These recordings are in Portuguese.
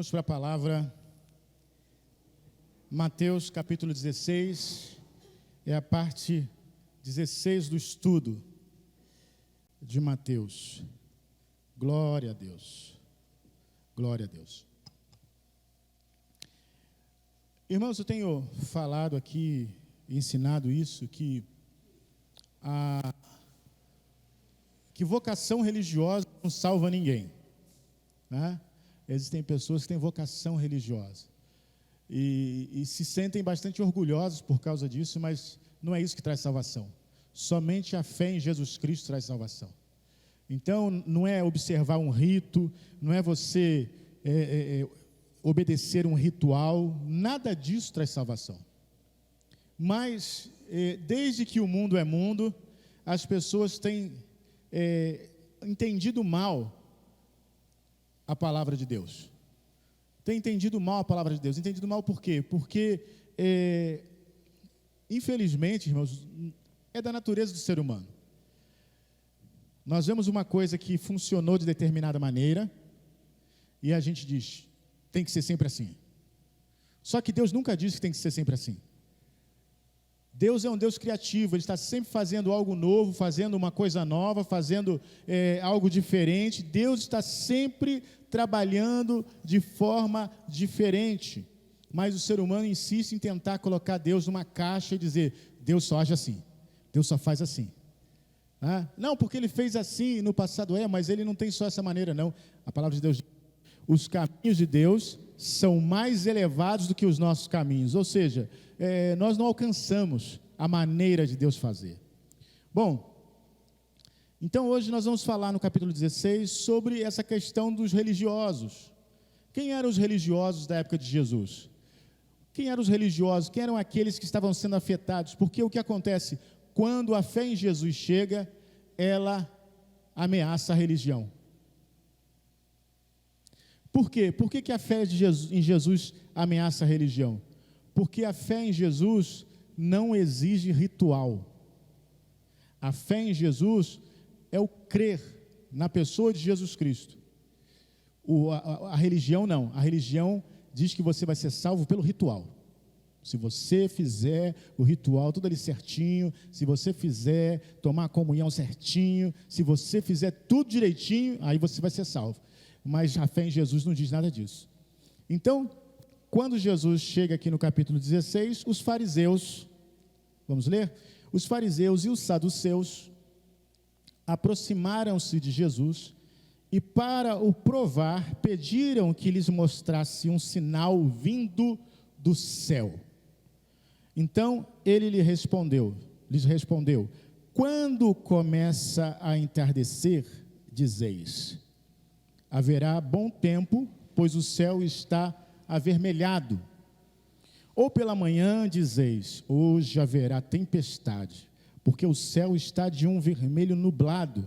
Vamos para a palavra Mateus capítulo 16, é a parte 16 do estudo de Mateus. Glória a Deus, glória a Deus. Irmãos, eu tenho falado aqui, ensinado isso, que vocação religiosa não salva ninguém, né? Existem pessoas que têm vocação religiosa e se sentem bastante orgulhosos por causa disso, mas não é isso que traz salvação. Somente a fé em Jesus Cristo traz salvação. Então, não é observar um rito, não é você obedecer um ritual, nada disso traz salvação. Mas, desde que o mundo é mundo, as pessoas têm entendido mal a palavra de Deus. Tem entendido mal a palavra de Deus. Entendido mal por quê? Porque, infelizmente, irmãos, é da natureza do ser humano. Nós vemos uma coisa que funcionou de determinada maneira e a gente diz, tem que ser sempre assim. Só que Deus nunca disse que tem que ser sempre assim. Deus é um Deus criativo, Ele está sempre fazendo algo novo, fazendo uma coisa nova, fazendo algo diferente. Deus está sempre trabalhando de forma diferente. Mas o ser humano insiste em tentar colocar Deus numa caixa e dizer, Deus só age assim, Deus só faz assim. Não, porque Ele fez assim no passado, mas Ele não tem só essa maneira, não. A palavra de Deus diz, os caminhos de Deus são mais elevados do que os nossos caminhos, ou seja, nós não alcançamos a maneira de Deus fazer. Bom, então hoje nós vamos falar no capítulo 16 sobre essa questão dos religiosos. Quem eram os religiosos da época de Jesus? Quem eram os religiosos? Quem eram aqueles que estavam sendo afetados? Porque o que acontece? Quando a fé em Jesus chega, ela ameaça a religião. Por quê? Por que a fé em Jesus ameaça a religião? Porque a fé em Jesus não exige ritual. A fé em Jesus é o crer na pessoa de Jesus Cristo. A religião não. A religião diz que você vai ser salvo pelo ritual. Se você fizer o ritual tudo ali certinho, se você fizer tomar a comunhão certinho, se você fizer tudo direitinho, aí você vai ser salvo. Mas a fé em Jesus não diz nada disso. Então, quando Jesus chega aqui no capítulo 16, os fariseus, vamos ler? Os fariseus e os saduceus aproximaram-se de Jesus e, para o provar, pediram que lhes mostrasse um sinal vindo do céu. Então, ele lhes respondeu, quando começa a entardecer, dizeis, haverá bom tempo, pois o céu está avermelhado. Ou pela manhã dizeis, hoje haverá tempestade, porque o céu está de um vermelho nublado.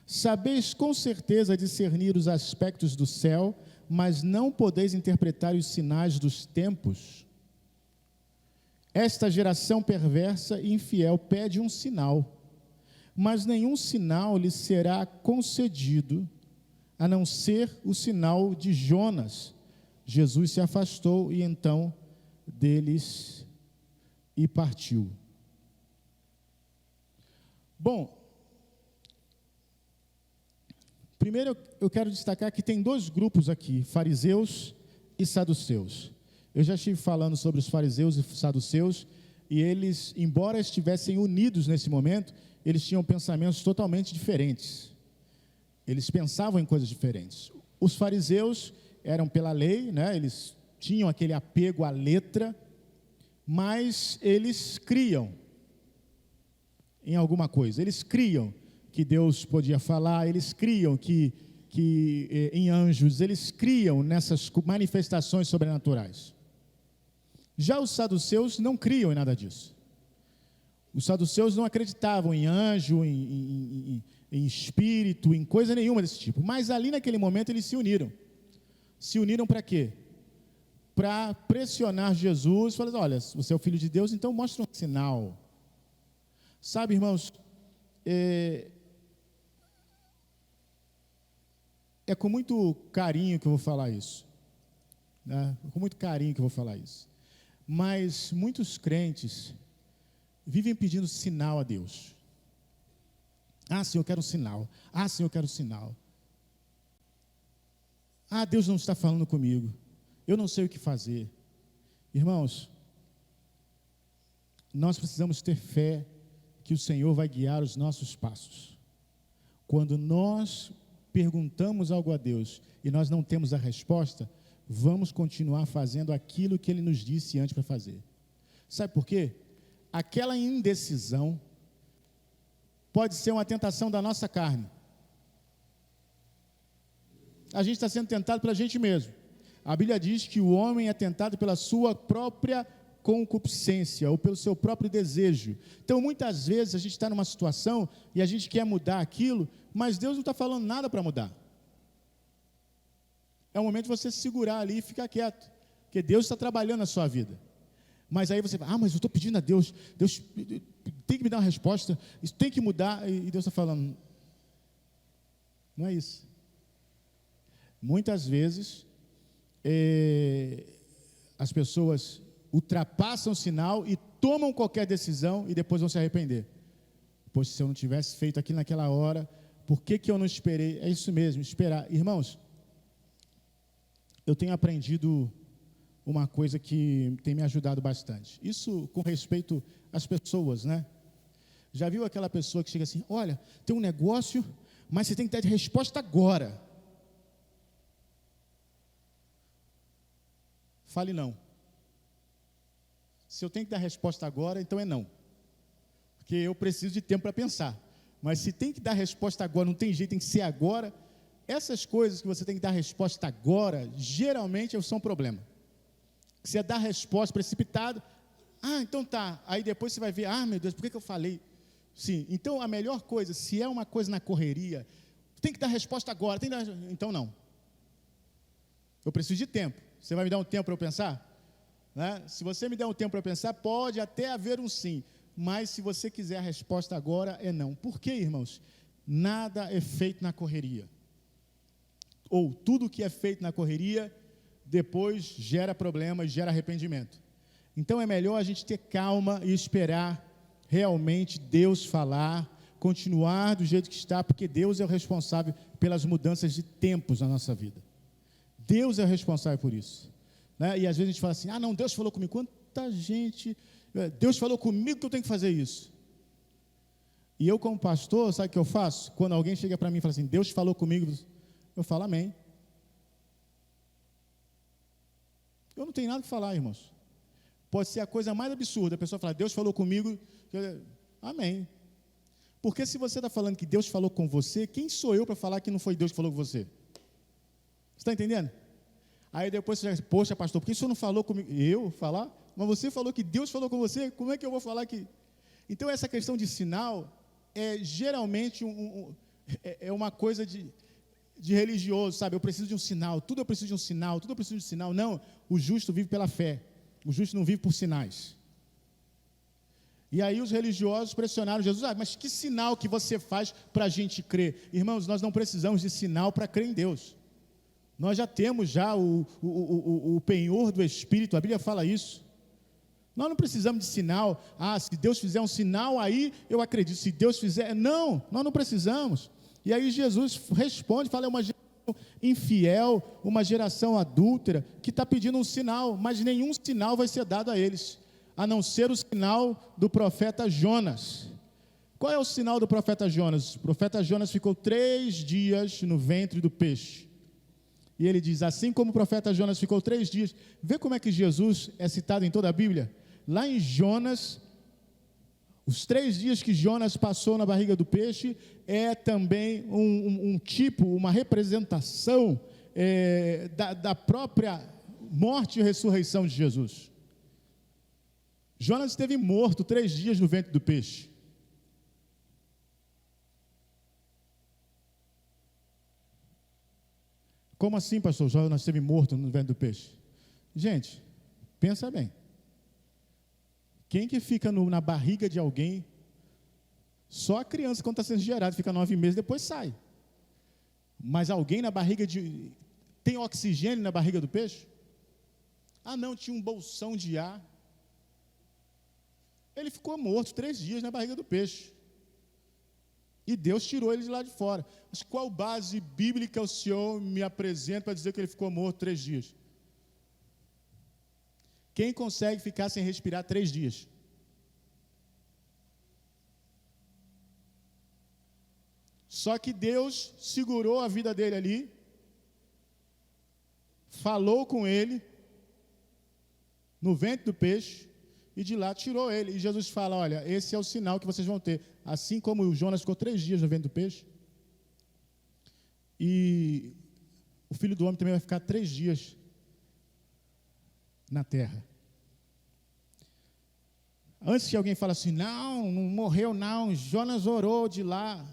Sabeis com certeza discernir os aspectos do céu, mas não podeis interpretar os sinais dos tempos. Esta geração perversa e infiel pede um sinal, mas nenhum sinal lhe será concedido, a não ser o sinal de Jonas. Jesus se afastou e então deles e partiu. Bom, primeiro eu quero destacar que tem dois grupos aqui, fariseus e saduceus. Eu já estive falando sobre os fariseus e saduceus, e eles, embora estivessem unidos nesse momento, eles tinham pensamentos totalmente diferentes. Eles pensavam em coisas diferentes. Os fariseus eram pela lei, né? Eles tinham aquele apego à letra, mas eles criam em alguma coisa. Eles criam que Deus podia falar, eles criam que em anjos, eles criam nessas manifestações sobrenaturais. Já os saduceus não criam em nada disso. Os saduceus não acreditavam em anjo, em espírito, em coisa nenhuma desse tipo. Mas ali naquele momento eles se uniram. Se uniram para quê? Para pressionar Jesus, falando, olha, você é o Filho de Deus, então mostra um sinal. Sabe, irmãos, é com muito carinho que eu vou falar isso. né? Com muito carinho que eu vou falar isso. Mas muitos crentes vivem pedindo sinal a Deus. Ah, Senhor, eu quero um sinal. Ah, Senhor, eu quero um sinal. Ah, Deus não está falando comigo. Eu não sei o que fazer. Irmãos, nós precisamos ter fé que o Senhor vai guiar os nossos passos. Quando nós perguntamos algo a Deus e nós não temos a resposta, vamos continuar fazendo aquilo que Ele nos disse antes para fazer. Sabe por quê? Aquela indecisão pode ser uma tentação da nossa carne. A gente está sendo tentado pela gente mesmo. A Bíblia diz que o homem é tentado pela sua própria concupiscência ou pelo seu próprio desejo. Então, muitas vezes a gente está numa situação e a gente quer mudar aquilo, mas Deus não está falando nada para mudar. É o momento de você se segurar ali e ficar quieto, porque Deus está trabalhando na sua vida. Mas aí você fala, mas eu estou pedindo a Deus, Deus tem que me dar uma resposta, isso tem que mudar, e Deus está falando, não é isso. Muitas vezes, as pessoas ultrapassam o sinal e tomam qualquer decisão e depois vão se arrepender. Pois se eu não tivesse feito aquilo naquela hora, por que eu não esperei? É isso mesmo, esperar. Irmãos, eu tenho aprendido uma coisa que tem me ajudado bastante. Isso com respeito às pessoas, né? Já viu aquela pessoa que chega assim, olha, tem um negócio, mas você tem que dar resposta agora. Fale não. Se eu tenho que dar resposta agora, então é não. Porque eu preciso de tempo para pensar. Mas se tem que dar resposta agora, não tem jeito, tem que ser agora. Essas coisas que você tem que dar resposta agora, geralmente são um problema. Você dá resposta precipitada, então tá. Aí depois você vai ver, meu Deus, por que eu falei? Sim, então a melhor coisa, se é uma coisa na correria, tem que dar resposta agora, então não. Eu preciso de tempo. Você vai me dar um tempo para eu pensar? Né? Se você me der um tempo para pensar, pode até haver um sim, mas se você quiser a resposta agora, é não. Por quê, irmãos? Nada é feito na correria. Ou tudo que é feito na correria, depois gera problemas, gera arrependimento. Então é melhor a gente ter calma e esperar realmente Deus falar, continuar do jeito que está, porque Deus é o responsável pelas mudanças de tempos na nossa vida. Deus é o responsável por isso. Né? E às vezes a gente fala assim, não, Deus falou comigo. Quanta gente, Deus falou comigo que eu tenho que fazer isso. E eu como pastor, sabe o que eu faço? Quando alguém chega para mim e fala assim, Deus falou comigo, eu falo amém. Eu não tenho nada que falar, irmãos. Pode ser a coisa mais absurda, a pessoa fala, Deus falou comigo, amém. Porque se você está falando que Deus falou com você, quem sou eu para falar que não foi Deus que falou com você? Você está entendendo? Aí depois você diz, poxa pastor, por que o senhor não falou comigo? Eu falar? Mas você falou que Deus falou com você, como é que eu vou falar que... Então essa questão de sinal é geralmente uma coisa de religioso, sabe? Eu preciso de um sinal, tudo eu preciso de um sinal, tudo eu preciso de um sinal. Não, o justo vive pela fé, o justo não vive por sinais. E aí os religiosos pressionaram Jesus, mas que sinal que você faz para a gente crer? Irmãos, nós não precisamos de sinal para crer em Deus. Nós já temos o penhor do Espírito, a Bíblia fala isso. Nós não precisamos de sinal, se Deus fizer um sinal aí, eu acredito, se Deus fizer, não, nós não precisamos. E aí Jesus responde, fala, é uma geração infiel, uma geração adúltera, que está pedindo um sinal, mas nenhum sinal vai ser dado a eles, a não ser o sinal do profeta Jonas. Qual é o sinal do profeta Jonas? O profeta Jonas ficou 3 dias no ventre do peixe. E ele diz, assim como o profeta Jonas ficou 3 dias, vê como é que Jesus é citado em toda a Bíblia? Lá em Jonas, os 3 dias que Jonas passou na barriga do peixe, é também um tipo, uma representação da própria morte e ressurreição de Jesus. Jonas esteve morto 3 dias no ventre do peixe. Como assim, pastor? Jonas esteve morto no ventre do peixe? Gente, pensa bem. Quem que fica na barriga de alguém? Só a criança, quando está sendo gerada, fica 9 meses, depois sai. Mas alguém na barriga tem oxigênio na barriga do peixe? não, tinha um bolsão de ar. Ele ficou morto 3 dias na barriga do peixe. E Deus tirou ele de lá de fora. Mas qual base bíblica o Senhor me apresenta para dizer que ele ficou morto 3 dias? Quem consegue ficar sem respirar 3 dias? Só que Deus segurou a vida dele ali, falou com ele, no ventre do peixe, e de lá tirou ele. E Jesus fala, olha, esse é o sinal que vocês vão ter. Assim como o Jonas ficou 3 dias no ventre do peixe, e o Filho do Homem também vai ficar 3 dias na terra. Antes que alguém fale assim, não morreu não, Jonas orou de lá.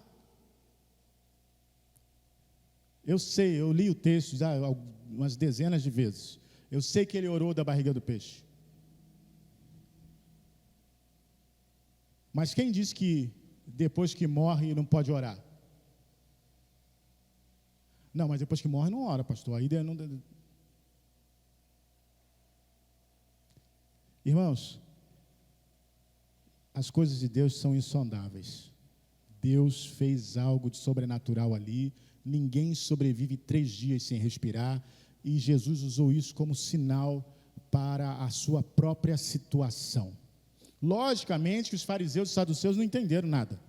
Eu sei, eu li o texto já umas dezenas de vezes. Eu sei que ele orou da barriga do peixe. Mas quem disse que depois que morre não pode orar? Não, mas depois que morre não ora, pastor. Aí não... Irmãos, as coisas de Deus são insondáveis. Deus fez algo de sobrenatural ali. Ninguém sobrevive 3 dias sem respirar. E Jesus usou isso como sinal para a sua própria situação. Logicamente que os fariseus e os saduceus não entenderam nada.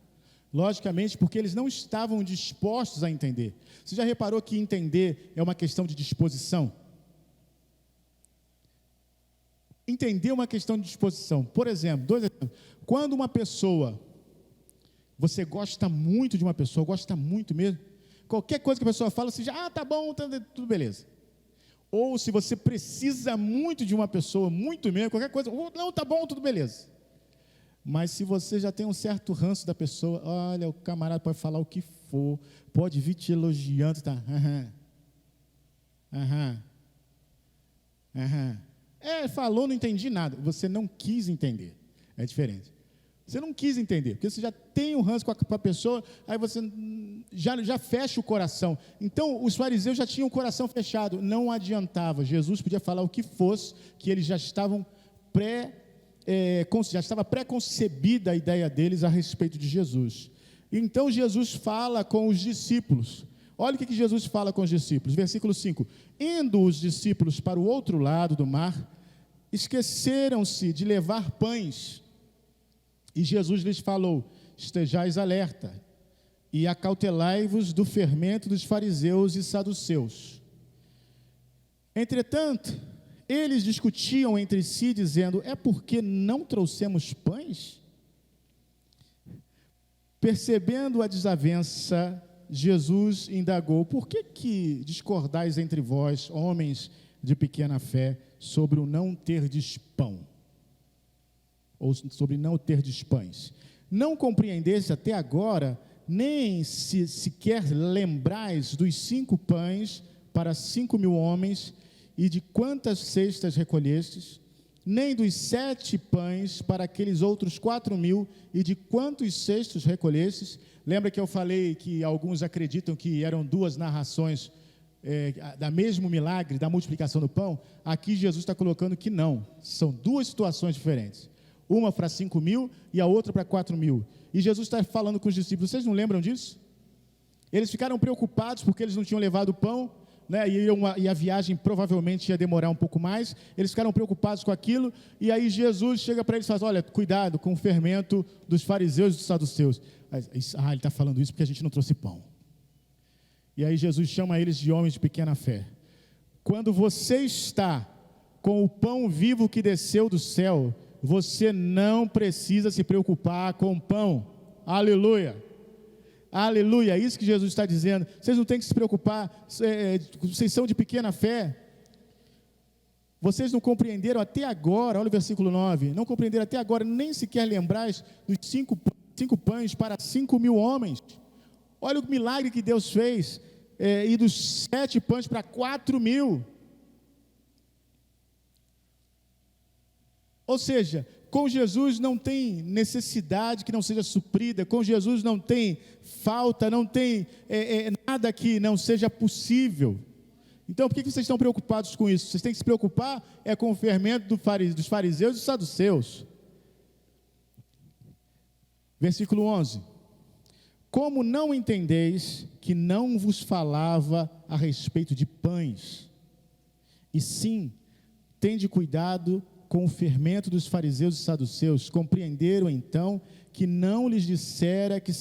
Logicamente, porque eles não estavam dispostos a entender. Você já reparou que entender é uma questão de disposição? Entender é uma questão de disposição. Por exemplo, 2 exemplos. Quando uma pessoa, você gosta muito de uma pessoa, gosta muito mesmo, qualquer coisa que a pessoa fala, você já, tá bom, tudo beleza. Ou se você precisa muito de uma pessoa, muito mesmo, qualquer coisa, não, tá bom, tudo beleza. Mas se você já tem um certo ranço da pessoa, olha, o camarada pode falar o que for, pode vir te elogiando, tá? Falou, não entendi nada. Você não quis entender. É diferente. Você não quis entender, porque você já tem um ranço com a pessoa, aí você já fecha o coração. Então, os fariseus já tinham o coração fechado, não adiantava. Jesus podia falar o que fosse, que eles já estavam já estava pré-concebida a ideia deles a respeito de Jesus. Então Jesus fala com os discípulos. Olha o que Jesus fala com os discípulos, versículo 5. Indo os discípulos para o outro lado do mar, esqueceram-se de levar pães. E Jesus lhes falou, estejais alerta, e acautelai-vos do fermento dos fariseus e saduceus. Entretanto, eles discutiam entre si, dizendo, é porque não trouxemos pães? Percebendo a desavença, Jesus indagou, por que discordais entre vós, homens de pequena fé, sobre o não terdes pão? Ou sobre não terdes pães? Não compreendeste até agora, nem sequer lembrais dos 5 pães para 5.000 homens, e de quantas cestas recolhestes, nem dos 7 pães para aqueles outros 4.000, e de quantos cestos recolhestes? Lembra que eu falei que alguns acreditam que eram 2 narrações da mesmo milagre, da multiplicação do pão? Aqui Jesus está colocando que não, são 2 situações diferentes, uma para 5.000 e a outra para 4.000, e Jesus está falando com os discípulos, vocês não lembram disso? Eles ficaram preocupados porque eles não tinham levado pão, né, e a viagem provavelmente ia demorar um pouco mais, eles ficaram preocupados com aquilo, e aí Jesus chega para eles e fala, olha, cuidado com o fermento dos fariseus e dos saduceus. Ele está falando isso porque a gente não trouxe pão. E aí Jesus chama eles de homens de pequena fé. Quando você está com o pão vivo que desceu do céu, você não precisa se preocupar com o pão. Aleluia! Aleluia, é isso que Jesus está dizendo. Vocês não têm que se preocupar, vocês são de pequena fé. Vocês não compreenderam até agora, olha o versículo 9, não compreenderam até agora, nem sequer lembrais dos 5 pães para 5.000 homens. Olha o milagre que Deus fez, e dos 7 pães para 4.000. Ou seja, com Jesus não tem necessidade que não seja suprida, com Jesus não tem falta, não tem nada que não seja possível. Então, por que vocês estão preocupados com isso? Vocês têm que se preocupar com o fermento dos fariseus e dos saduceus. Versículo 11. Como não entendeis que não vos falava a respeito de pães, e sim, tende cuidado com o fermento dos fariseus e saduceus? Compreenderam então que não lhes dissera que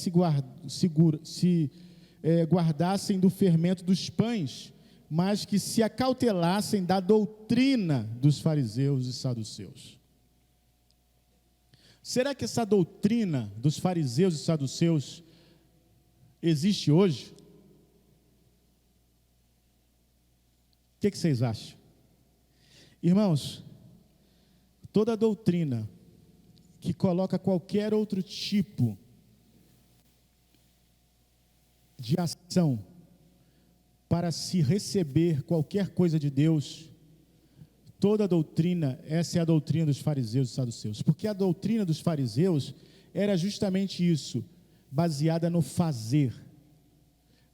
guardassem do fermento dos pães, mas que se acautelassem da doutrina dos fariseus e saduceus. Será que essa doutrina dos fariseus e saduceus existe hoje? O que vocês acham? Irmãos, toda doutrina que coloca qualquer outro tipo de ação para se receber qualquer coisa de Deus, toda doutrina, essa é a doutrina dos fariseus e saduceus, porque a doutrina dos fariseus era justamente isso, baseada no fazer.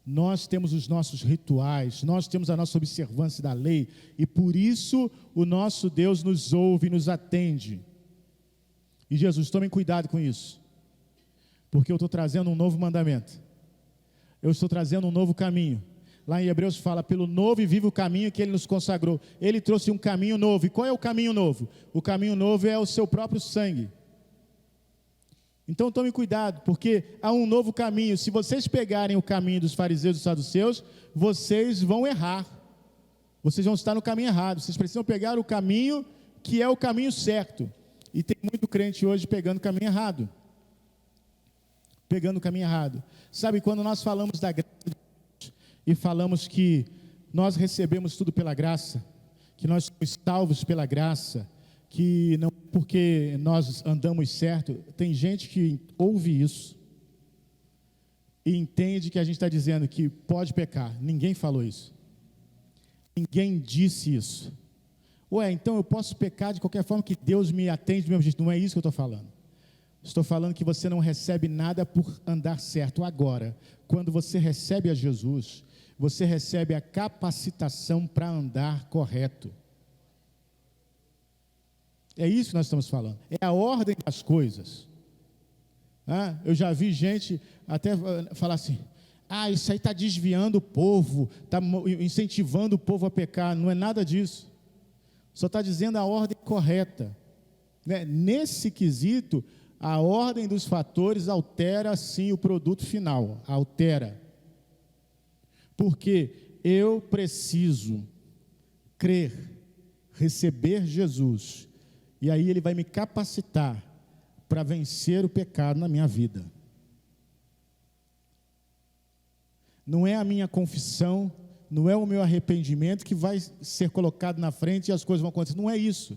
Nós temos os nossos rituais, nós temos a nossa observância da lei, e por isso o nosso Deus nos ouve e nos atende. E Jesus, tomem cuidado com isso, porque eu estou trazendo um novo mandamento, eu estou trazendo um novo caminho. Lá em Hebreus fala, pelo novo e vivo caminho que Ele nos consagrou. Ele trouxe um caminho novo. E qual é o caminho novo? O caminho novo é o seu próprio sangue. Então tome cuidado, porque há um novo caminho. Se vocês pegarem o caminho dos fariseus e dos saduceus, vocês vão errar. Vocês vão estar no caminho errado. Vocês precisam pegar o caminho que é o caminho certo. E tem muito crente hoje pegando o caminho errado. Pegando o caminho errado. Sabe, quando nós falamos da graça de Deus, e falamos que nós recebemos tudo pela graça, que nós somos salvos pela graça, que não porque nós andamos certo, tem gente que ouve isso e entende que a gente está dizendo que pode pecar. Ninguém falou isso, ninguém disse isso. Ué, então eu posso pecar de qualquer forma que Deus me atende do mesmo jeito? Não é isso que eu estou falando. Estou falando que você não recebe nada por andar certo. Agora, quando você recebe a Jesus, você recebe a capacitação para andar correto. É isso que nós estamos falando. É a ordem das coisas. Eu já vi gente até falar assim, isso aí está desviando o povo, está incentivando o povo a pecar. Não é nada disso. Só está dizendo a ordem correta. Nesse quesito, a ordem dos fatores altera sim o produto final. Altera. Porque eu preciso crer, receber Jesus, e aí Ele vai me capacitar para vencer o pecado na minha vida. Não é a minha confissão, não é o meu arrependimento que vai ser colocado na frente e as coisas vão acontecer, não é isso.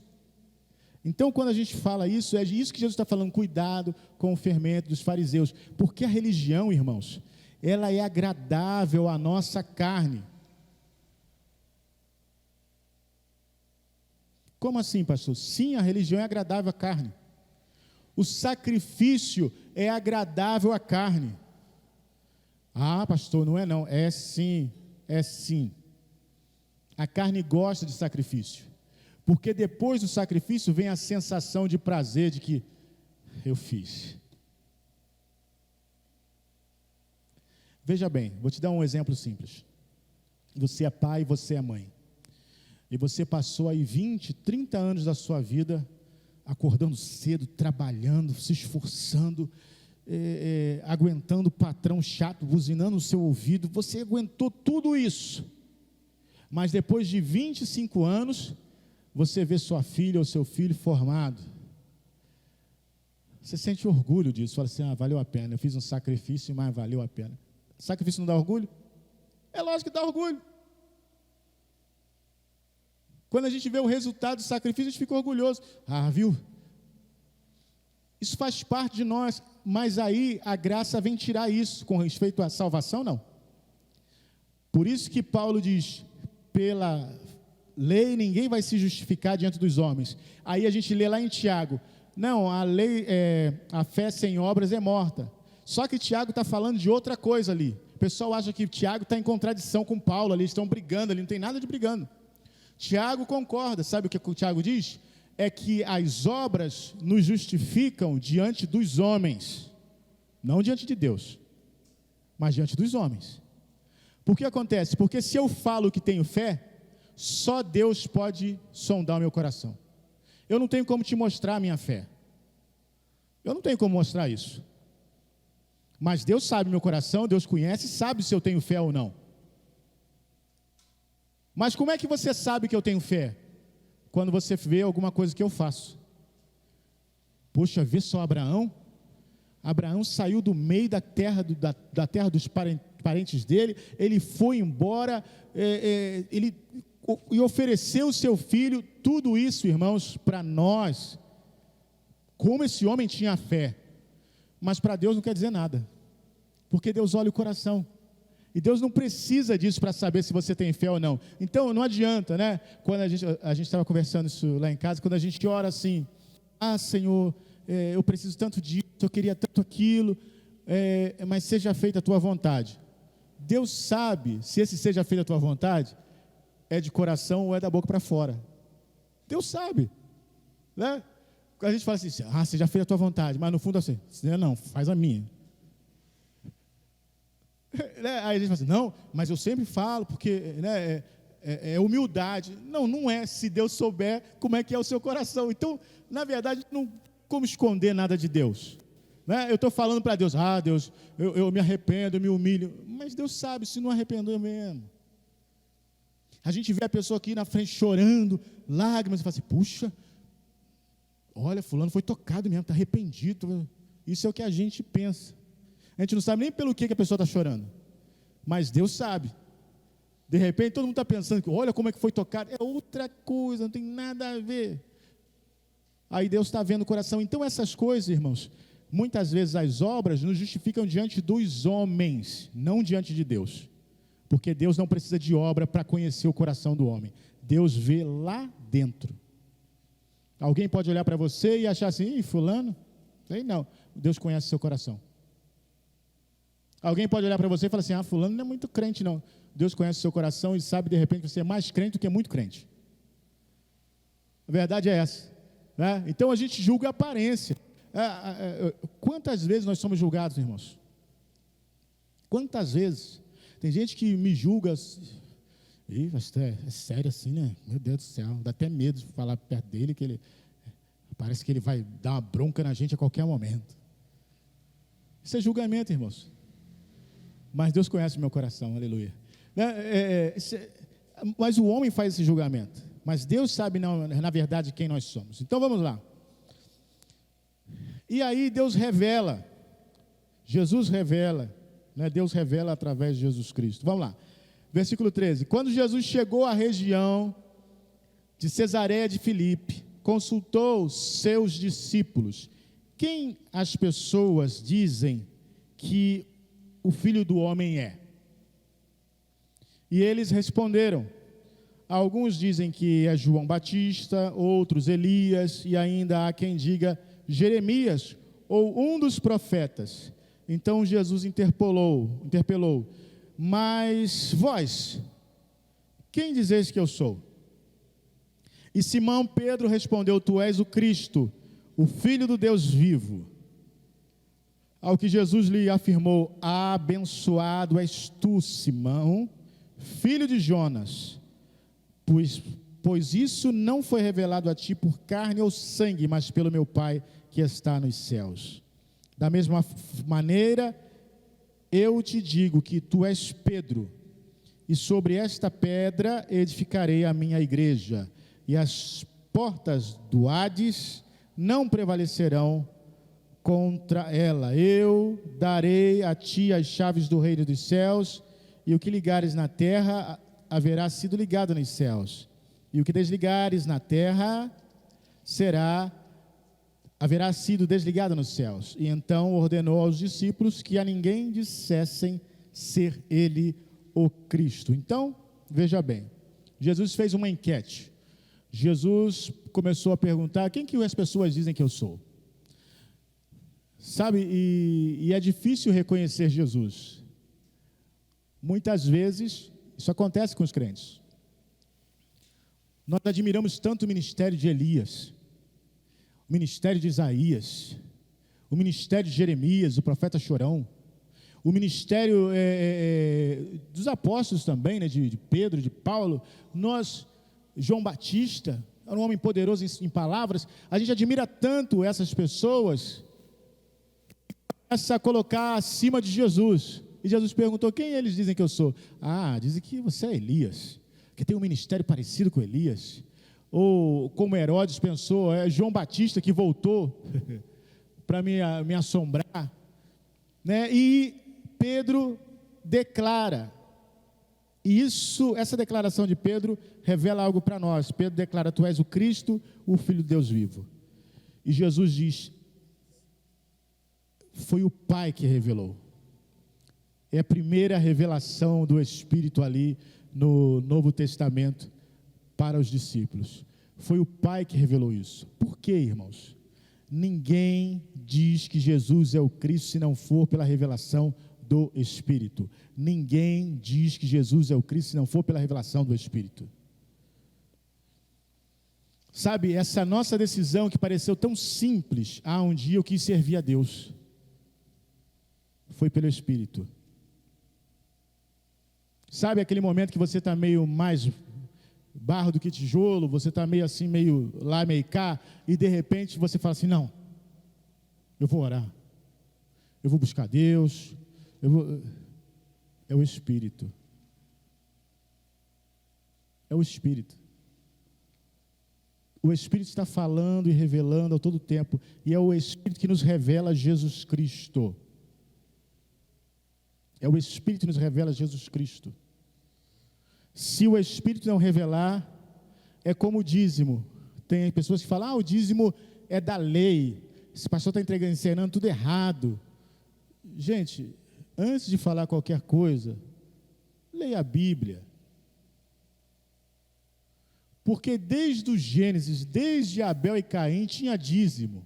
Então, quando a gente fala isso, é isso que Jesus está falando, cuidado com o fermento dos fariseus, porque a religião, irmãos, ela é agradável à nossa carne. Como assim, pastor? Sim, a religião é agradável à carne. O sacrifício é agradável à carne. Pastor, não é não. É sim, é sim. A carne gosta de sacrifício, porque depois do sacrifício vem a sensação de prazer de que eu fiz. Veja bem, vou te dar um exemplo simples. Você é pai e você é mãe. E você passou aí 20, 30 anos da sua vida acordando cedo, trabalhando, se esforçando, aguentando o patrão chato, buzinando no seu ouvido. Você aguentou tudo isso. Mas depois de 25 anos, você vê sua filha ou seu filho formado. Você sente orgulho disso. Fala assim, valeu a pena. Eu fiz um sacrifício, mas valeu a pena. Sacrifício não dá orgulho? É lógico que dá orgulho. Quando a gente vê o resultado do sacrifício, a gente fica orgulhoso. Viu? Isso faz parte de nós, mas aí a graça vem tirar isso, com respeito à salvação, não. Por isso que Paulo diz, pela lei ninguém vai se justificar diante dos homens. Aí a gente lê lá em Tiago, não, a lei, a fé sem obras é morta. Só que Tiago está falando de outra coisa ali. pessoal acha que Tiago está em contradição com Paulo, ali estão brigando, ali não tem nada de brigando. Tiago concorda, sabe o que o Tiago diz? É que as obras nos justificam diante dos homens, não diante de Deus, mas diante dos homens. Por que acontece? Porque se eu falo que tenho fé, só Deus pode sondar o meu coração. Eu não tenho como te mostrar a minha fé. Eu não tenho como mostrar isso. Mas Deus sabe o meu coração, Deus conhece, sabe se eu tenho fé ou não. Mas como é que você sabe que eu tenho fé? Quando você vê alguma coisa que eu faço. Poxa, vê só Abraão. Abraão saiu do meio da terra, da terra dos parentes dele, ele foi embora, ele ofereceu o seu filho. Tudo isso, irmãos, para nós, como esse homem tinha fé, mas para Deus não quer dizer nada, porque Deus olha o coração, e Deus não precisa disso para saber se você tem fé ou não. Então não adianta, né? Quando a gente estava conversando isso lá em casa, quando a gente ora assim, Senhor, eu preciso tanto disso, eu queria tanto aquilo, mas seja feita a tua vontade. Deus sabe se esse seja feita a tua vontade é de coração ou é da boca para fora. Deus sabe, né? A gente fala assim, seja feita a tua vontade, mas no fundo assim, não, faz a minha. Aí a gente fala assim, não, mas eu sempre falo, porque, né, é humildade. Não, não é, se Deus souber como é que é o seu coração. Então, na verdade, não como esconder nada de Deus, né? Eu estou falando para Deus, Deus, eu me arrependo, eu me humilho, mas Deus sabe se não arrependeu mesmo. A gente vê a pessoa aqui na frente chorando, lágrimas, e fala assim, puxa, olha, fulano foi tocado mesmo, está arrependido. Isso é o que a gente pensa. A gente não sabe nem pelo que a pessoa está chorando, mas Deus sabe. De repente todo mundo está pensando que, olha como é que foi tocado, é outra coisa, não tem nada a ver. Aí Deus está vendo o coração. Então essas coisas, irmãos, muitas vezes as obras nos justificam diante dos homens, não diante de Deus, porque Deus não precisa de obra para conhecer o coração do homem. Deus vê lá dentro. Alguém pode olhar para você e achar assim, fulano, sei não, Deus conhece seu coração. Alguém pode olhar para você e falar assim, fulano não é muito crente não. Deus conhece seu coração e sabe de repente que você é mais crente do que muito crente. A verdade é essa, né? Então a gente julga a aparência. Quantas vezes nós somos julgados, irmãos? Quantas vezes? Tem gente que me julga, é sério assim, né? Meu Deus do céu, dá até medo de falar perto dele, que ele parece que ele vai dar uma bronca na gente a qualquer momento. Isso é julgamento, irmãos. Mas Deus conhece o meu coração, aleluia. Mas o homem faz esse julgamento, mas Deus sabe na verdade quem nós somos. Então vamos lá. E aí Deus revela, Jesus revela, né? Deus revela através de Jesus Cristo. Vamos lá, versículo 13. Quando Jesus chegou à região de Cesareia de Filipe, consultou seus discípulos: quem as pessoas dizem que o Filho do Homem é? E eles responderam: alguns dizem que é João Batista, outros Elias, e ainda há quem diga Jeremias ou um dos profetas. Então Jesus interpelou: mas vós, quem dizeis que eu sou? E Simão Pedro respondeu: tu és o Cristo, o Filho do Deus vivo. Ao que Jesus lhe afirmou: abençoado és tu, Simão, filho de Jonas, pois isso não foi revelado a ti por carne ou sangue, mas pelo meu Pai que está nos céus. Da mesma maneira, eu te digo que tu és Pedro, e sobre esta pedra edificarei a minha igreja, e as portas do Hades não prevalecerão contra ela. Eu darei a ti as chaves do reino dos céus, e o que ligares na terra haverá sido ligado nos céus, e o que desligares na terra haverá sido desligado nos céus. E então ordenou aos discípulos que a ninguém dissessem ser ele o Cristo. Então, veja bem, Jesus fez uma enquete. Jesus começou a perguntar: quem que as pessoas dizem que eu sou? Sabe, e é difícil reconhecer Jesus. Muitas vezes, isso acontece com os crentes. Nós admiramos tanto o ministério de Elias, o ministério de Isaías, o ministério de Jeremias, o profeta chorão, o ministério dos apóstolos também, né, de Pedro, de Paulo. João Batista, era um homem poderoso em palavras. A gente admira tanto essas pessoas, começa a colocar acima de Jesus. E Jesus perguntou: quem eles dizem que eu sou? Dizem que você é Elias, que tem um ministério parecido com Elias. Ou como Herodes pensou, é João Batista que voltou para me assombrar, né? E Pedro declara, e essa declaração de Pedro revela algo para nós. Pedro declara: tu és o Cristo, o Filho de Deus vivo. E Jesus diz: foi o Pai que revelou. É a primeira revelação do Espírito ali no Novo Testamento para os discípulos. Foi o Pai que revelou isso. Por quê, irmãos? Ninguém diz que Jesus é o Cristo se não for pela revelação do Espírito. Ninguém diz que Jesus é o Cristo se não for pela revelação do Espírito. Sabe, essa nossa decisão que pareceu tão simples, um dia eu quis servir a Deus, foi pelo Espírito. Sabe aquele momento que você está meio mais barro do que tijolo, você está meio assim, meio lá, meio cá, e de repente você fala assim: não, eu vou orar, eu vou buscar Deus, é o Espírito. É o Espírito. O Espírito está falando e revelando a todo tempo, e é o Espírito que nos revela Jesus Cristo. É o Espírito que nos revela Jesus Cristo. Se o Espírito não revelar, é como o dízimo. Tem pessoas que falam: o dízimo é da lei, esse pastor está ensinando tudo errado. Gente, antes de falar qualquer coisa, leia a Bíblia. Porque desde o Gênesis, desde Abel e Caim, tinha dízimo.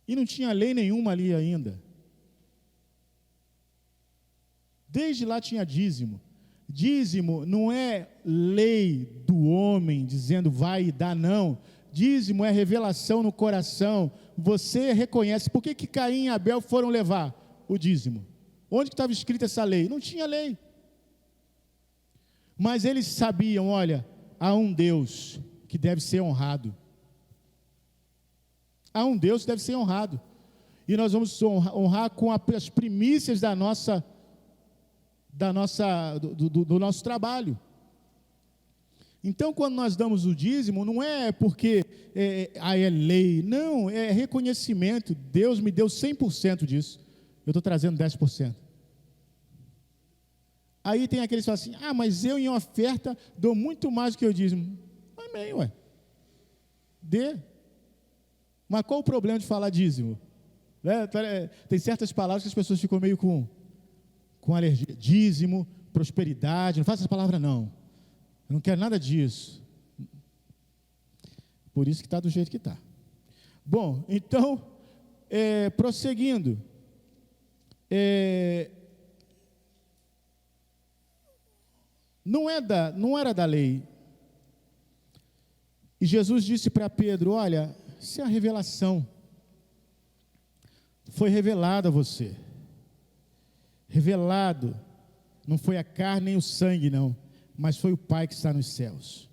E não tinha lei nenhuma ali ainda. Desde lá tinha dízimo. Dízimo não é lei do homem dizendo vai e dá, não. Dízimo é revelação no coração. Você reconhece. Por que Caim e Abel foram levar o dízimo? Onde que estava escrita essa lei? Não tinha lei. Mas eles sabiam: olha, há um Deus que deve ser honrado. Há um Deus que deve ser honrado. E nós vamos honrar com as primícias do nosso trabalho. Então, quando nós damos o dízimo, não é porque é lei, não, é reconhecimento. Deus me deu 100% disso, eu estou trazendo 10%. Aí tem aqueles que falam assim: mas eu em oferta dou muito mais do que eu dízimo. Amém, ué. Dê. Mas qual o problema de falar dízimo? Tem certas palavras que as pessoas ficam meio com alergia. Dízimo, prosperidade, não faça essa palavra não. Eu não quero nada disso. Por isso que está do jeito que está. Bom, então, prosseguindo. Não era da lei. E Jesus disse para Pedro: olha, isso é a revelação. Foi revelado a você. Revelado. Não foi a carne nem o sangue, não. Mas foi o Pai que está nos céus.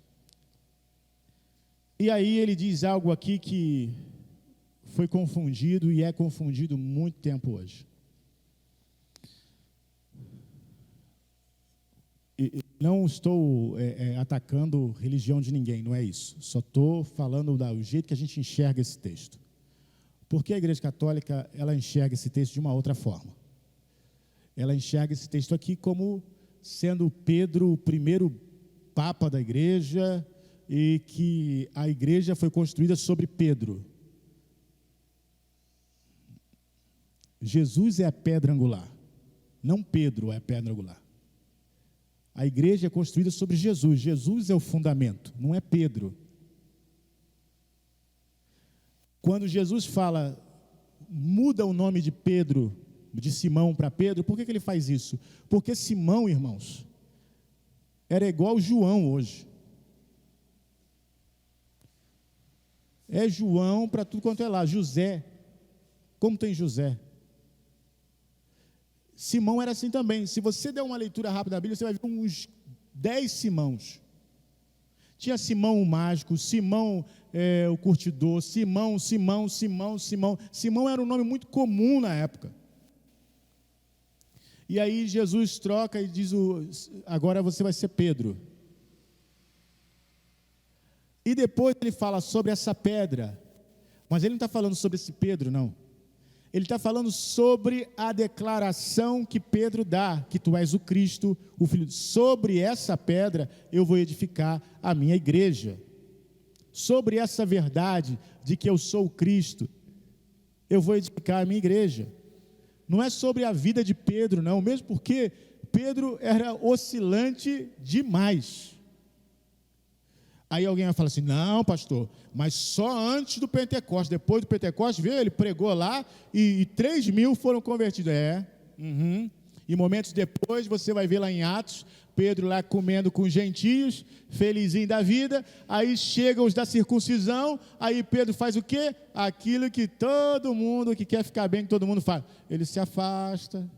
E aí ele diz algo aqui que foi confundido e é confundido muito tempo hoje. Não estou atacando religião de ninguém, não é isso. Só estou falando do jeito que a gente enxerga esse texto. Porque a Igreja Católica, ela enxerga esse texto de uma outra forma. Ela enxerga esse texto aqui como sendo Pedro o primeiro Papa da Igreja e que a Igreja foi construída sobre Pedro. Jesus é a pedra angular, não Pedro é a pedra angular. A igreja é construída sobre Jesus. Jesus é o fundamento, não é Pedro. Quando Jesus fala, muda o nome de Pedro de Simão para Pedro. Por que ele faz isso? Porque Simão, irmãos, era igual João hoje. É João para tudo quanto é lá. José, como tem José? Simão era assim também. Se você der uma leitura rápida da Bíblia, você vai ver uns 10 Simãos. Tinha Simão o mágico, Simão o curtidor, Simão. Simão era um nome muito comum na época. E aí Jesus troca e diz, agora você vai ser Pedro. E depois ele fala sobre essa pedra, mas ele não está falando sobre esse Pedro, não. Ele está falando sobre a declaração que Pedro dá, que tu és o Cristo, o Filho. Sobre essa pedra eu vou edificar a minha igreja. Sobre essa verdade de que eu sou o Cristo, eu vou edificar a minha igreja. Não é sobre a vida de Pedro, não, mesmo porque Pedro era oscilante demais. Aí alguém vai falar assim, não, pastor, mas só antes do Pentecostes, depois do Pentecostes, veio, ele pregou lá e 3.000 foram convertidos. E momentos depois, você vai ver lá em Atos, Pedro lá comendo com os gentios, felizinho da vida, aí chegam os da circuncisão, aí Pedro faz o quê? Aquilo que todo mundo que quer ficar bem, que todo mundo faz. Ele se afasta,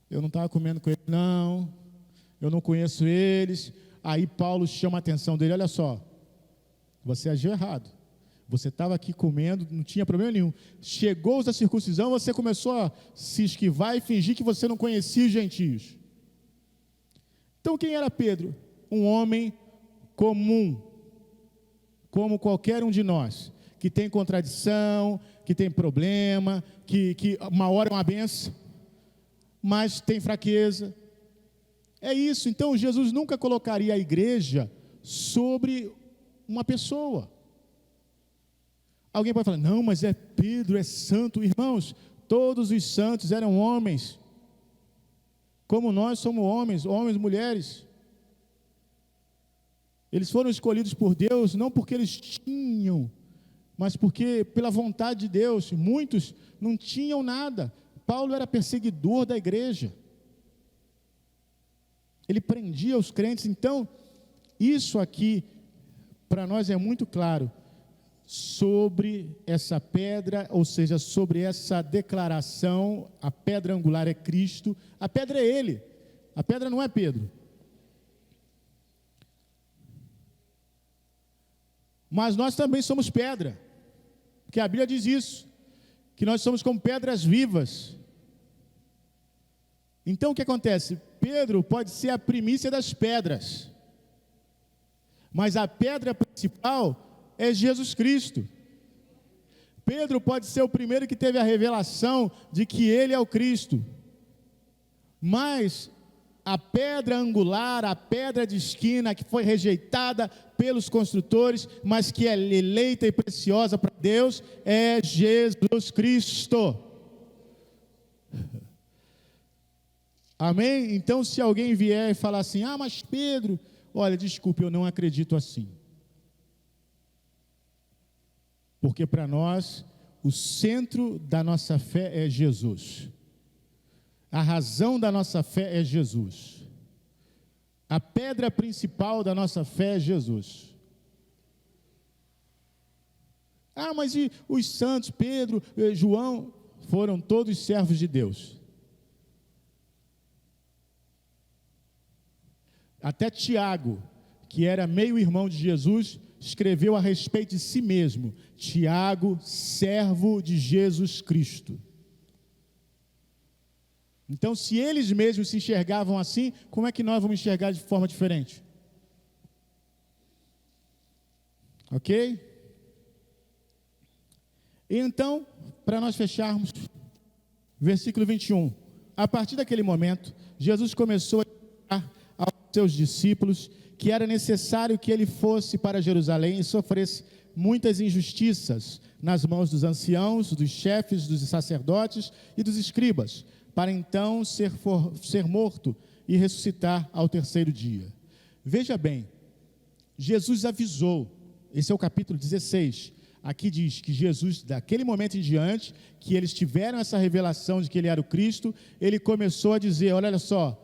eu não estava comendo com ele não, eu não conheço eles. Aí Paulo chama a atenção dele, olha só, você agiu errado, você estava aqui comendo, não tinha problema nenhum, chegou os da circuncisão, você começou a se esquivar e fingir que você não conhecia os gentios. Então quem era Pedro? Um homem comum, como qualquer um de nós, que tem contradição, que tem problema, que uma hora é uma benção, mas tem fraqueza. É isso. Então Jesus nunca colocaria a igreja sobre uma pessoa. Alguém pode falar, não, mas é Pedro, é santo. Irmãos, todos os santos eram homens, como nós somos homens e mulheres. Eles foram escolhidos por Deus, não porque eles tinham, mas porque pela vontade de Deus. Muitos não tinham nada. Paulo era perseguidor da igreja. Ele prendia os crentes. Então, isso aqui, para nós é muito claro, sobre essa pedra, ou seja, sobre essa declaração, a pedra angular é Cristo, a pedra é Ele, a pedra não é Pedro. Mas nós também somos pedra, porque a Bíblia diz isso, que nós somos como pedras vivas. Então o que acontece? Pedro pode ser a primícia das pedras, mas a pedra principal é Jesus Cristo. Pedro pode ser o primeiro que teve a revelação de que ele é o Cristo, mas a pedra angular, a pedra de esquina que foi rejeitada pelos construtores, mas que é eleita e preciosa para Deus, é Jesus Cristo. Amém? Então, se alguém vier e falar assim, mas Pedro, olha, desculpe, eu não acredito assim. Porque para nós, o centro da nossa fé é Jesus. A razão da nossa fé é Jesus. A pedra principal da nossa fé é Jesus. Mas e os santos, Pedro, João, foram todos servos de Deus. Até Tiago, que era meio-irmão de Jesus, escreveu a respeito de si mesmo, Tiago, servo de Jesus Cristo. Então, se eles mesmos se enxergavam assim, como é que nós vamos enxergar de forma diferente? Ok? E então, para nós fecharmos, versículo 21. A partir daquele momento, Jesus começou a dizer aos seus discípulos que era necessário que ele fosse para Jerusalém e sofresse muitas injustiças nas mãos dos anciãos, dos chefes, dos sacerdotes e dos escribas, para então ser morto e ressuscitar ao terceiro dia. Veja bem, Jesus avisou, esse é o capítulo 16, Aqui diz que Jesus, daquele momento em diante, que eles tiveram essa revelação de que ele era o Cristo, ele começou a dizer: olha só,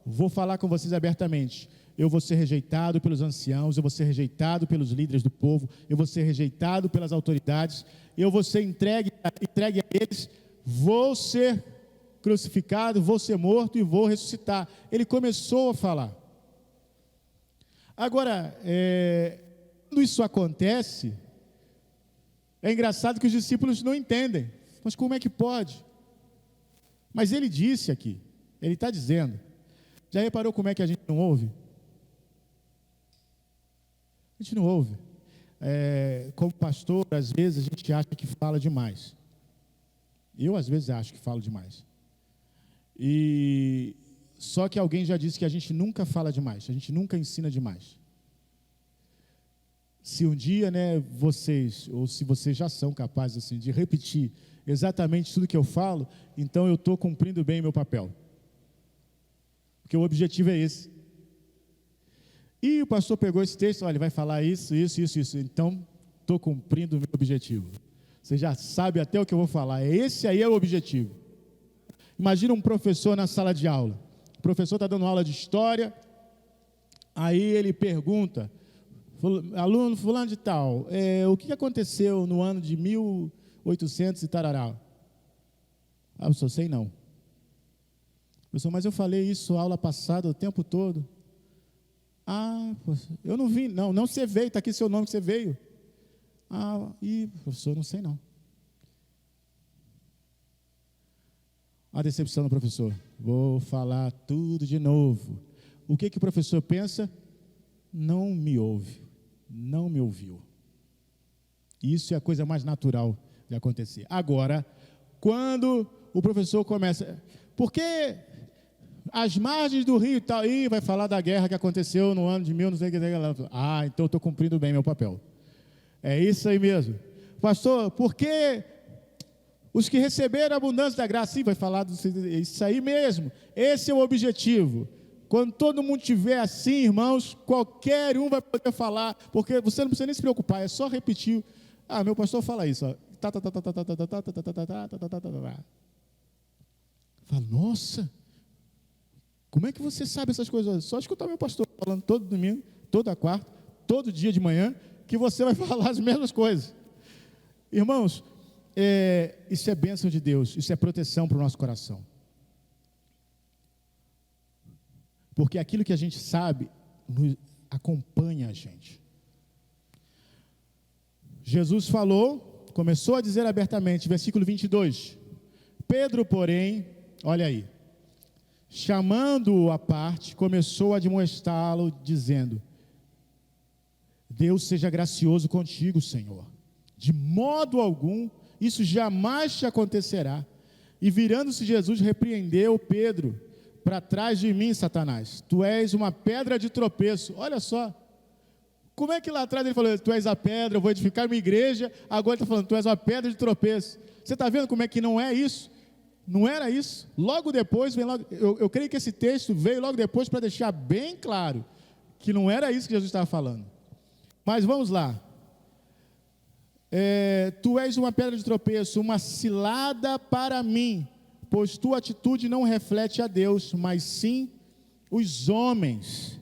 vou falar com vocês abertamente, eu vou ser rejeitado pelos anciãos, eu vou ser rejeitado pelos líderes do povo, eu vou ser rejeitado pelas autoridades, eu vou ser entregue a eles, vou ser crucificado, vou ser morto e vou ressuscitar. Ele começou a falar. Agora, quando isso acontece, é engraçado que os discípulos não entendem. Mas como é que pode? Mas ele disse aqui, ele está dizendo. Já reparou como é que a gente não ouve? A gente não ouve. Como pastor, às vezes a gente acha que fala demais. Eu, às vezes, acho que falo demais. Só que alguém já disse que a gente nunca fala demais, a gente nunca ensina demais. Se um dia, vocês, ou se vocês já são capazes assim, de repetir exatamente tudo que eu falo, então eu estou cumprindo bem o meu papel. Porque o objetivo é esse. E o pastor pegou esse texto, olha, ele vai falar isso, então estou cumprindo o meu objetivo. Você já sabe até o que eu vou falar, esse aí é o objetivo. Imagina um professor na sala de aula. O professor está dando aula de história, aí ele pergunta: aluno fulano de tal, o que aconteceu no ano de 1800 e tarará? Ah, eu sei não. Professor, mas eu falei isso aula passada o tempo todo. Ah, eu não vi, não você veio, está aqui seu nome que você veio. Ah, professor, não sei não. A decepção do professor, vou falar tudo de novo. O que o professor pensa? Não me ouve, não me ouviu. Isso é a coisa mais natural de acontecer. Agora, quando o professor começa, porque as margens do rio e tal, vai falar da guerra que aconteceu no ano de 1900, então eu estou cumprindo bem meu papel. É isso aí mesmo. Pastor, porque os que receberam a abundância da graça, vai falar isso aí mesmo. Esse é o objetivo. Quando todo mundo estiver assim, irmãos, qualquer um vai poder falar, porque você não precisa nem se preocupar, é só repetir. Meu pastor fala isso, ó. Fala, nossa, como é que você sabe essas coisas? Só escutar meu pastor falando todo domingo, toda quarta, todo dia de manhã, que você vai falar as mesmas coisas. Irmãos, isso é bênção de Deus, isso é proteção para o nosso coração. Porque aquilo que a gente sabe acompanha a gente. Jesus falou, começou a dizer abertamente, versículo 22. Pedro, porém, olha aí, chamando-o à parte, começou a admoestá-lo, dizendo: Deus seja gracioso contigo, Senhor. De modo algum, isso jamais te acontecerá. E virando-se Jesus, repreendeu Pedro: para trás de mim, Satanás, tu és uma pedra de tropeço. Olha só, como é que lá atrás ele falou: tu és a pedra, eu vou edificar minha igreja, agora ele está falando: tu és uma pedra de tropeço. Você está vendo como é que não é isso? Não era isso. Logo depois, eu creio que esse texto veio logo depois para deixar bem claro que não era isso que Jesus estava falando. Mas vamos lá. Tu és uma pedra de tropeço, uma cilada para mim, pois tua atitude não reflete a Deus, mas sim os homens.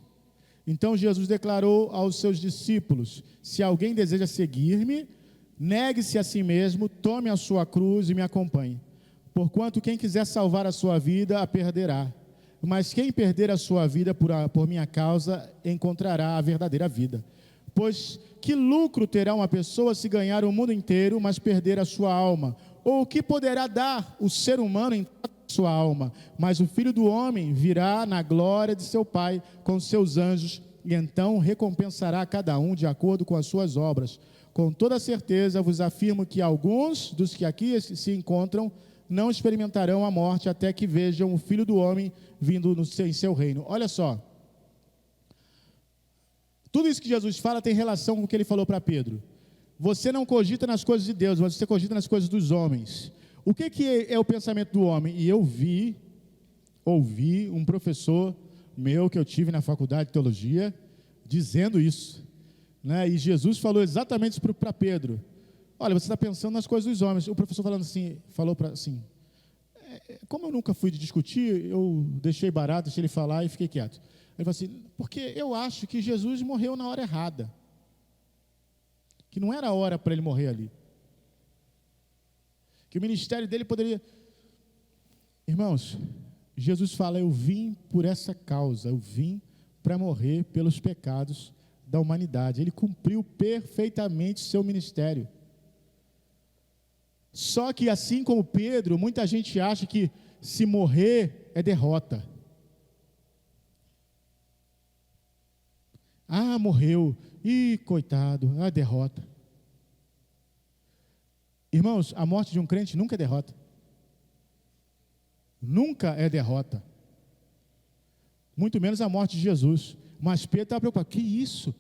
Então Jesus declarou aos seus discípulos: se alguém deseja seguir-me, negue-se a si mesmo, tome a sua cruz e me acompanhe. Porquanto quem quiser salvar a sua vida, a perderá. Mas quem perder a sua vida por minha causa, encontrará a verdadeira vida. Pois que lucro terá uma pessoa se ganhar o mundo inteiro, mas perder a sua alma? Ou o que poderá dar o ser humano em sua alma? Mas o Filho do Homem virá na glória de seu Pai com seus anjos, e então recompensará cada um de acordo com as suas obras. Com toda certeza vos afirmo que alguns dos que aqui se encontram não experimentarão a morte até que vejam o Filho do Homem vindo em seu reino. Olha só, tudo isso que Jesus fala tem relação com o que ele falou para Pedro. Você não cogita nas coisas de Deus, mas você cogita nas coisas dos homens. O que é o pensamento do homem? E eu ouvi um professor meu que eu tive na faculdade de teologia dizendo isso, né? E Jesus falou exatamente isso para Pedro: olha, você está pensando nas coisas dos homens. O professor falou assim, como eu nunca fui de discutir, eu deixei barato, deixei ele falar e fiquei quieto. Ele falou assim, porque eu acho que Jesus morreu na hora errada. Que não era a hora para ele morrer ali. Que o ministério dele poderia... Irmãos, Jesus fala, eu vim por essa causa, eu vim para morrer pelos pecados da humanidade. Ele cumpriu perfeitamente o seu ministério. Só que assim como Pedro, muita gente acha que se morrer é derrota. Ah, morreu. Ih, coitado, derrota. Irmãos, a morte de um crente nunca é derrota. Nunca é derrota. Muito menos a morte de Jesus. Mas Pedro estava preocupado. Que isso?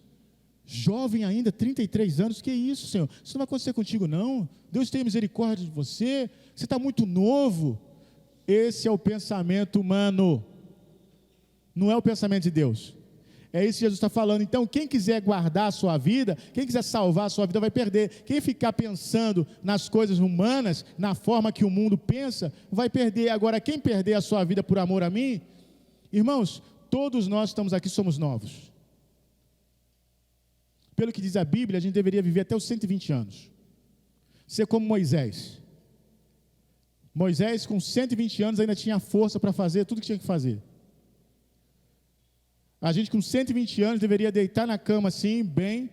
Jovem ainda, 33 anos, que isso, Senhor? Isso não vai acontecer contigo, não. Deus tem misericórdia de você. Você está muito novo. Esse é o pensamento humano. Não é o pensamento de Deus. É isso que Jesus está falando. Então, quem quiser guardar a sua vida, quem quiser salvar a sua vida, vai perder. Quem ficar pensando nas coisas humanas, na forma que o mundo pensa, vai perder. Agora, quem perder a sua vida por amor a mim, irmãos, todos nós estamos aqui, somos novos. Pelo que diz a Bíblia, a gente deveria viver até os 120 anos. Ser como Moisés. Moisés, com 120 anos, ainda tinha força para fazer tudo que tinha que fazer. A gente com 120 anos deveria deitar na cama assim, bem,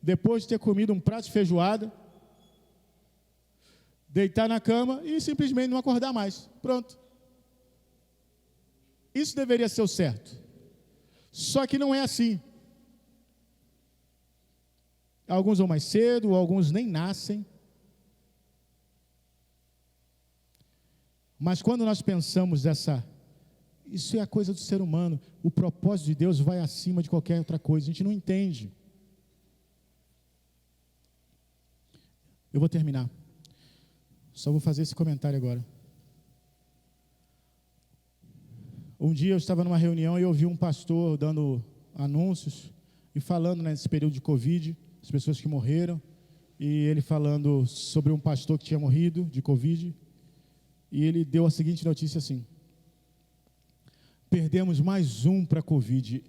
depois de ter comido um prato de feijoada, deitar na cama e simplesmente não acordar mais. Pronto. Isso deveria ser o certo. Só que não é assim. Alguns vão mais cedo, alguns nem nascem. Mas quando nós pensamos isso é a coisa do ser humano, o propósito de Deus vai acima de qualquer outra coisa, a gente não entende. Eu vou terminar. Só vou fazer esse comentário agora. Um dia eu estava numa reunião e eu ouvi um pastor dando anúncios e falando nesse período de Covid, as pessoas que morreram, e ele falando sobre um pastor que tinha morrido de Covid, e ele deu a seguinte notícia assim: perdemos mais um para a Covid.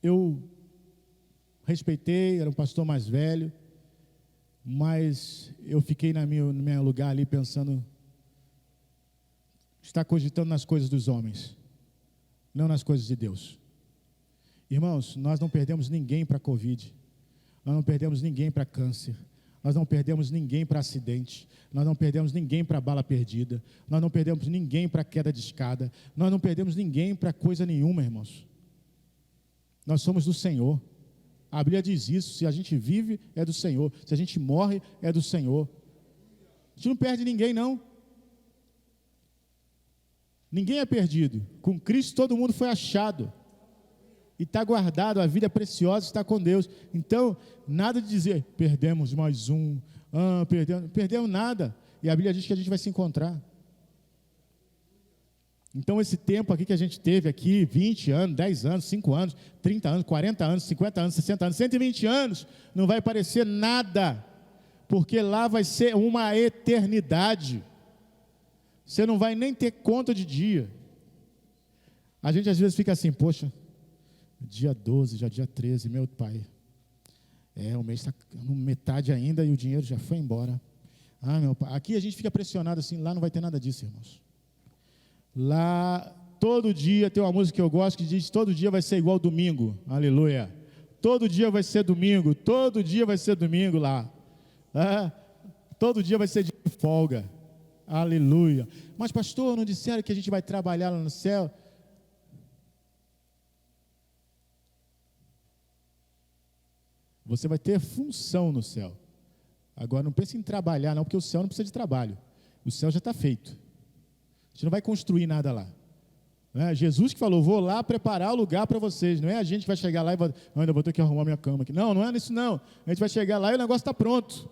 Eu respeitei, era um pastor mais velho, mas eu fiquei no meu lugar ali pensando, está cogitando nas coisas dos homens, não nas coisas de Deus. Irmãos, nós não perdemos ninguém para a Covid, nós não perdemos ninguém para câncer, nós não perdemos ninguém para acidente, nós não perdemos ninguém para bala perdida, nós não perdemos ninguém para queda de escada, nós não perdemos ninguém para coisa nenhuma, irmãos. Nós somos do Senhor. A Bíblia diz isso: se a gente vive, é do Senhor, se a gente morre, é do Senhor. A gente não perde ninguém, não. Ninguém é perdido. Com Cristo todo mundo foi achado. E está guardado, a vida é preciosa, está com Deus. Então, nada de dizer, perdemos mais um, perdemos nada. E a Bíblia diz que a gente vai se encontrar. Então, esse tempo aqui que a gente teve aqui, 20 anos, 10 anos, 5 anos, 30 anos, 40 anos, 50 anos, 60 anos, 120 anos, não vai parecer nada, porque lá vai ser uma eternidade. Você não vai nem ter conta de dia. A gente às vezes fica assim, poxa, dia 12, já dia 13, meu pai, o mês está metade ainda e o dinheiro já foi embora. Meu pai, aqui a gente fica pressionado assim, lá não vai ter nada disso, irmãos. Lá, todo dia, tem uma música que eu gosto que diz, todo dia vai ser igual domingo, aleluia. Todo dia vai ser domingo lá. Todo dia vai ser dia de folga, aleluia. Mas pastor, não disseram que a gente vai trabalhar lá no céu? Você vai ter função no céu. Agora não pense em trabalhar não, porque o céu não precisa de trabalho. O céu já está feito. A gente não vai construir nada lá. Jesus que falou, vou lá preparar o lugar para vocês. Não é a gente que vai chegar lá e vai, ainda vou ter que arrumar minha cama aqui. Não é isso não. A gente vai chegar lá e o negócio está pronto.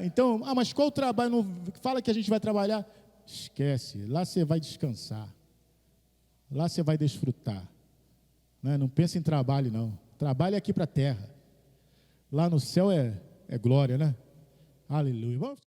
Então, mas qual o trabalho? Não fala que a gente vai trabalhar. Esquece, lá você vai descansar. Lá você vai desfrutar. Não pensa em trabalho não. Trabalho é aqui para a terra. Lá no céu É glória, né? Aleluia. Vamos